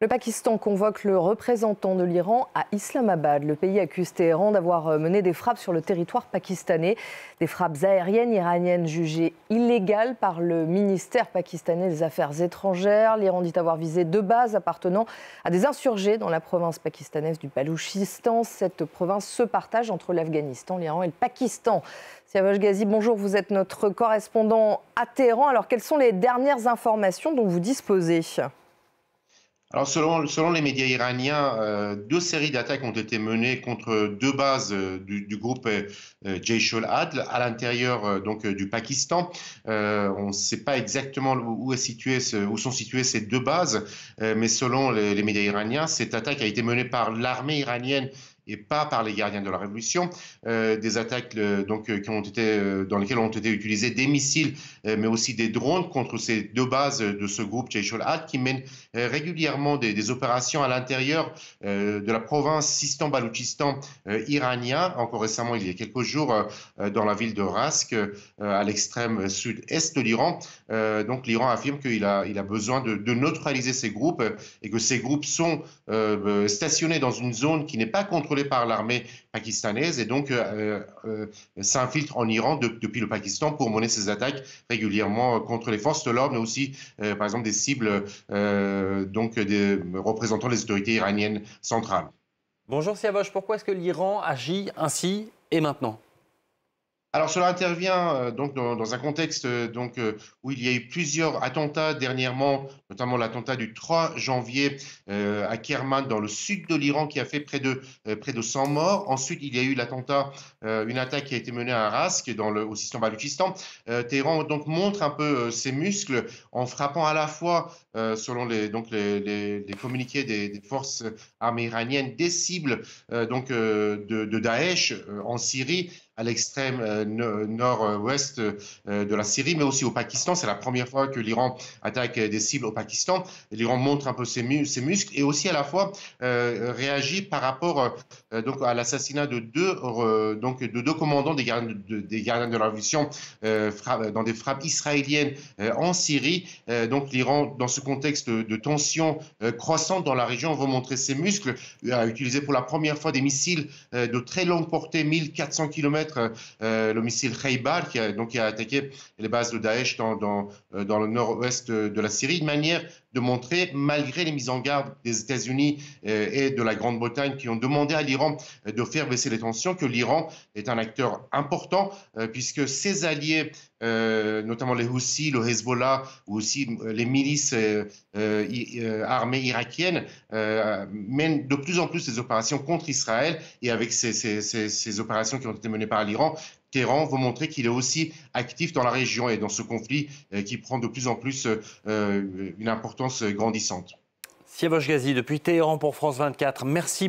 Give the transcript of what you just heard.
Le Pakistan convoque le représentant de l'Iran à Islamabad. Le pays accuse Téhéran d'avoir mené des frappes sur le territoire pakistanais. Des frappes aériennes iraniennes jugées illégales par le ministère pakistanais des Affaires étrangères. L'Iran dit avoir visé 2 bases appartenant à des insurgés dans la province pakistanaise du Baloutchistan. Cette province se partage entre l'Afghanistan, l'Iran et le Pakistan. Siavash Ghazi, bonjour, vous êtes notre correspondant à Téhéran. Alors, quelles sont les dernières informations dont vous disposez ? Alors, selon les médias iraniens, 2 séries d'attaques ont été menées contre 2 bases du groupe Jaish al-Adl à l'intérieur du Pakistan. On ne sait pas exactement où sont situées ces 2 bases, mais selon les médias iraniens, cette attaque a été menée par l'armée iranienne et pas par les gardiens de la révolution. Des attaques dans lesquelles ont été utilisés des missiles, mais aussi des drones contre ces 2 bases de ce groupe Jaish al-Adl qui mène régulièrement des opérations à l'intérieur de la province Sistan-Baloutchistan iranien. Encore récemment, il y a quelques jours, dans la ville de Rask, à l'extrême sud-est de l'Iran. Donc l'Iran affirme qu'il a besoin de neutraliser ces groupes et que ces groupes sont stationnés dans une zone qui n'est pas contrôlée par l'armée pakistanaise et donc s'infiltre en Iran depuis le Pakistan pour mener ces attaques régulièrement contre les forces de l'ordre, mais aussi par exemple des cibles des représentants des autorités iraniennes centrales. Bonjour Siavash, pourquoi est-ce que l'Iran agit ainsi et maintenant ? Alors cela intervient dans un contexte où il y a eu plusieurs attentats dernièrement, notamment l'attentat du 3 janvier à Kerman dans le sud de l'Iran qui a fait près de 100 morts. Ensuite, il y a eu une attaque qui a été menée à Rask au Sistan-Baloutchistan. Téhéran donc montre un peu ses muscles en frappant à la fois, selon les communiqués des forces armées iraniennes, des cibles de Daesh en Syrie, à l'extrême nord-ouest de la Syrie, mais aussi au Pakistan. C'est la première fois que l'Iran attaque des cibles au Pakistan. L'Iran montre un peu ses muscles et aussi à la fois réagit par rapport à l'assassinat de deux commandants des gardiens de la révolution dans des frappes israéliennes en Syrie. Donc l'Iran, dans ce contexte de tension croissante dans la région, veut montrer ses muscles, a utilisé pour la première fois des missiles de très longue portée, 1400 km, le missile Khaybar qui a attaqué les bases de Daesh dans le nord-ouest de la Syrie, une manière de montrer, malgré les mises en garde des États-Unis et de la Grande-Bretagne qui ont demandé à l'Iran de faire baisser les tensions, que l'Iran est un acteur important puisque ses alliés, notamment les Houthis, le Hezbollah ou aussi les milices armées irakiennes, mènent de plus en plus des opérations contre Israël, et avec ces opérations qui ont été menées par l'Iran, Téhéran veut montrer qu'il est aussi actif dans la région et dans ce conflit qui prend de plus en plus une importance grandissante. Siavash Ghazi depuis Téhéran pour France 24. Merci.